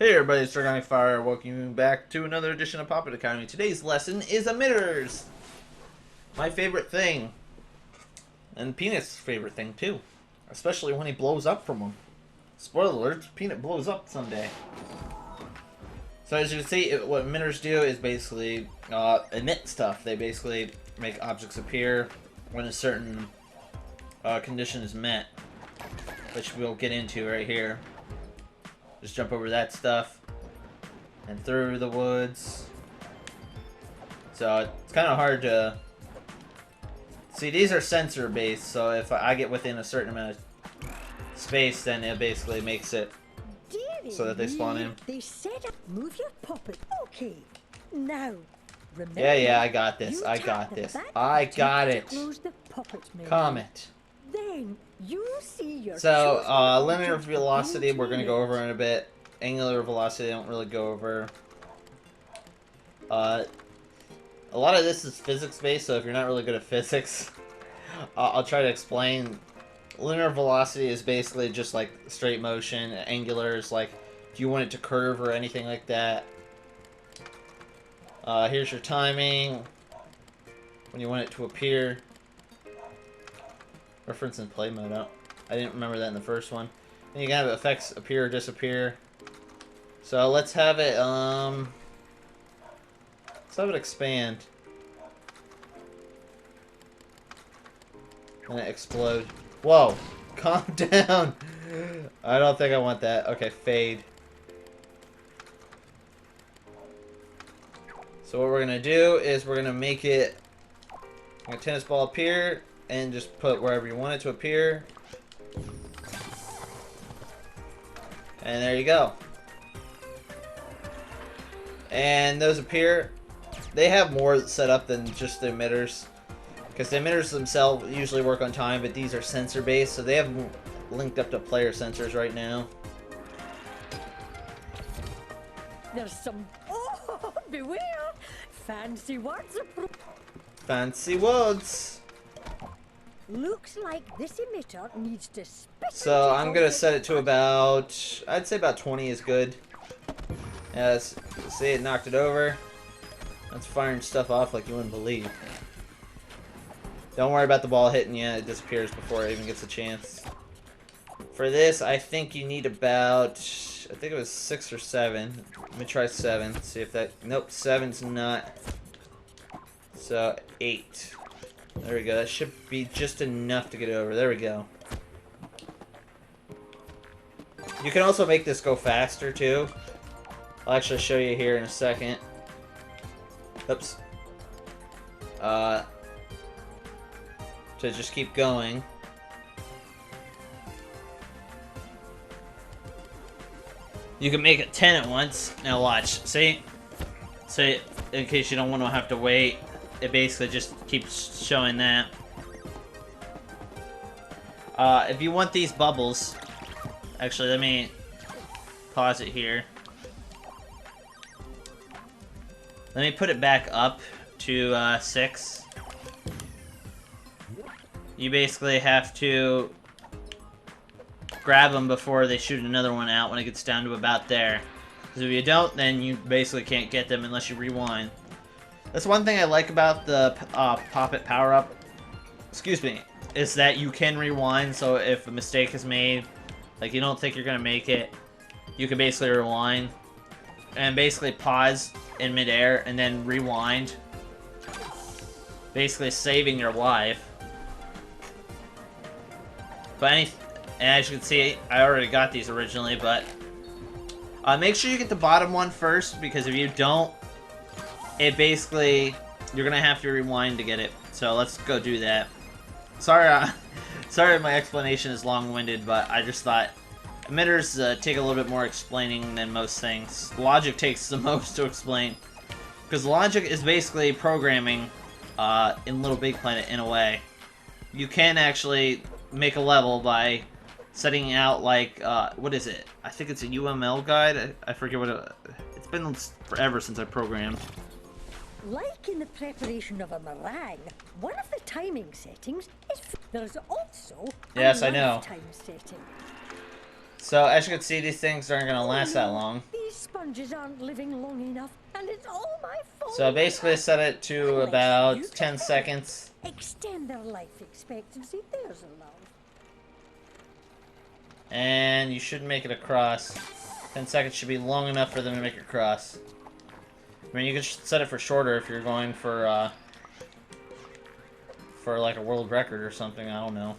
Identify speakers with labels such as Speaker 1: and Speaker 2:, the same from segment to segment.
Speaker 1: Hey everybody, it's Dragonicfire. Welcome you back to another edition of Popit Academy. Today's lesson is Emitters! My favorite thing. And Peanut's favorite thing too. Especially when he blows up from them. Spoiler alert, Peanut blows up someday. So as you can see, what emitters do is basically emit stuff. They basically make objects appear when a certain condition is met. Which we'll get into right here. Just jump over that stuff and through the woods. So it's kind of hard to see. These are sensor based, so if I get within a certain amount of space, then it basically makes it so that they spawn in.
Speaker 2: They said move your puppet. Okay. Now, remember.
Speaker 1: Yeah, I got this. I got this. I got it. Comment.
Speaker 2: Then you see your
Speaker 1: So, linear velocity, we're going to go over in a bit. Angular velocity, I don't really go over. A lot of this is physics-based, so if you're not really good at physics, I'll try to explain. Linear velocity is basically just like straight motion. Angular is like, do you want it to curve or anything like that? Here's your timing. When you want it to appear. Reference in play mode. I didn't remember that in the first one. And you can have effects appear or disappear. So let's have it expand. And it explode. Whoa! Calm down! I don't think I want that. Okay, fade. So what we're gonna do is we're gonna make it a tennis ball appear. And just put wherever you want it to appear. And there you go. And those appear. They have more set up than just the emitters. Because the emitters themselves usually work on time, but these are sensor based. So they have linked up to player sensors right now.
Speaker 2: There's some... Oh, beware! Fancy words.
Speaker 1: Fancy words.
Speaker 2: Looks like this emitter needs to spit.
Speaker 1: So I'm gonna set it to about, I'd say about 20 is good. As see, it knocked it over. That's firing stuff off like you wouldn't believe. Don't worry about the ball hitting you; it disappears before it even gets a chance. For this, I think you need about, I think it was 6 or 7. Let me try 7. See if that. Nope, 7's not. So 8. There we go. That should be just enough to get over. There we go. You can also make this go faster, too. I'll actually show you here in a second. Oops. To just keep going. You can make it 10 at once. Now watch. See? So, in case you don't want to have to wait. It basically just keeps showing that. If you want these bubbles, actually, let me pause it here. Let me put it back up to 6. You basically have to grab them before they shoot another one out when it gets down to about there. Because if you don't, then you basically can't get them unless you rewind. That's one thing I like about the Popit power-up, excuse me, is that you can rewind, so if a mistake is made, like you don't think you're going to make it, you can basically rewind, and basically pause in midair, and then rewind, basically saving your life. But and as you can see, I already got these originally, but make sure you get the bottom one first, because if you don't, it basically, you're gonna have to rewind to get it. So let's go do that. Sorry, sorry my explanation is long-winded, but I just thought emitters take a little bit more explaining than most things. Logic takes the most to explain, because logic is basically programming in LittleBigPlanet in a way. You can actually make a level by setting out like what is it? I think it's a UML guide. I forget what it's been forever since I programmed.
Speaker 2: Like in the preparation of a meringue, one of the timing settings is there's also
Speaker 1: yes,
Speaker 2: a
Speaker 1: I know.
Speaker 2: time setting.
Speaker 1: So, as you can see, these things aren't going to last that long.
Speaker 2: These sponges aren't living long enough, and it's all my fault.
Speaker 1: So, basically set it to
Speaker 2: Unless
Speaker 1: about
Speaker 2: you
Speaker 1: 10
Speaker 2: can
Speaker 1: seconds.
Speaker 2: Extend their life expectancy. There's a love.
Speaker 1: And you should make it across. 10 seconds should be long enough for them to make it across. I mean, you could set it for shorter if you're going for like a world record or something. I don't know.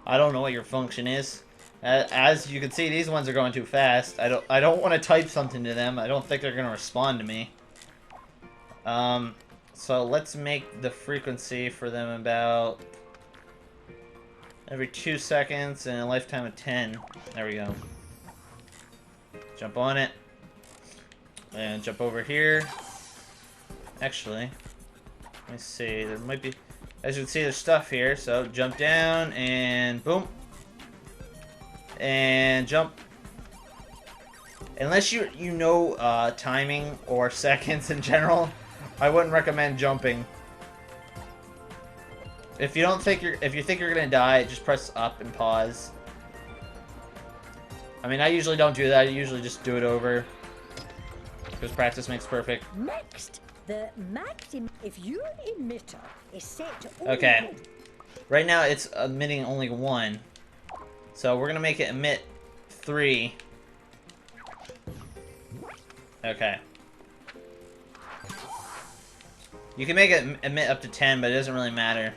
Speaker 1: I don't know what your function is. As you can see, these ones are going too fast. I don't want to type something to them. I don't think they're going to respond to me. So let's make the frequency for them about every 2 seconds and a lifetime of 10. There we go. Jump on it. And jump over here. Actually, let me see. There might be... As you can see, there's stuff here. So jump down and boom. And jump. Unless you know timing or seconds in general, I wouldn't recommend jumping. If you think you're gonna die, just press up and pause. I mean, I usually don't do that. I usually just do it over because practice makes perfect.
Speaker 2: Next, the maximum. If your emitter is set to only
Speaker 1: Okay. Right now it's emitting only 1. So we're gonna make it emit 3. Okay. You can make it emit up to 10, but it doesn't really matter.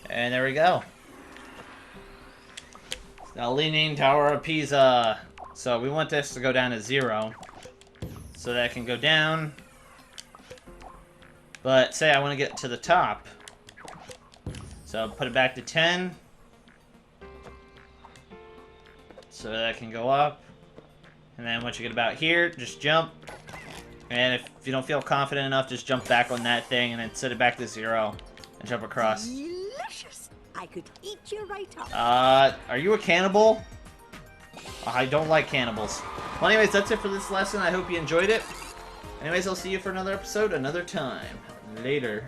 Speaker 1: And there we go. Now Leaning Tower of Pisa. So we want this to go down to 0. So that it can go down. But say I want to get to the top. So put it back to 10. So that can go up. And then once you get about here, just jump. And if you don't feel confident enough, just jump back on that thing and then set it back to 0. And jump across.
Speaker 2: delicious. I could eat you right up.
Speaker 1: Are you a cannibal? I don't like cannibals. Well, anyways, that's it for this lesson. I hope you enjoyed it. Anyways, I'll see you for another episode another time. Later.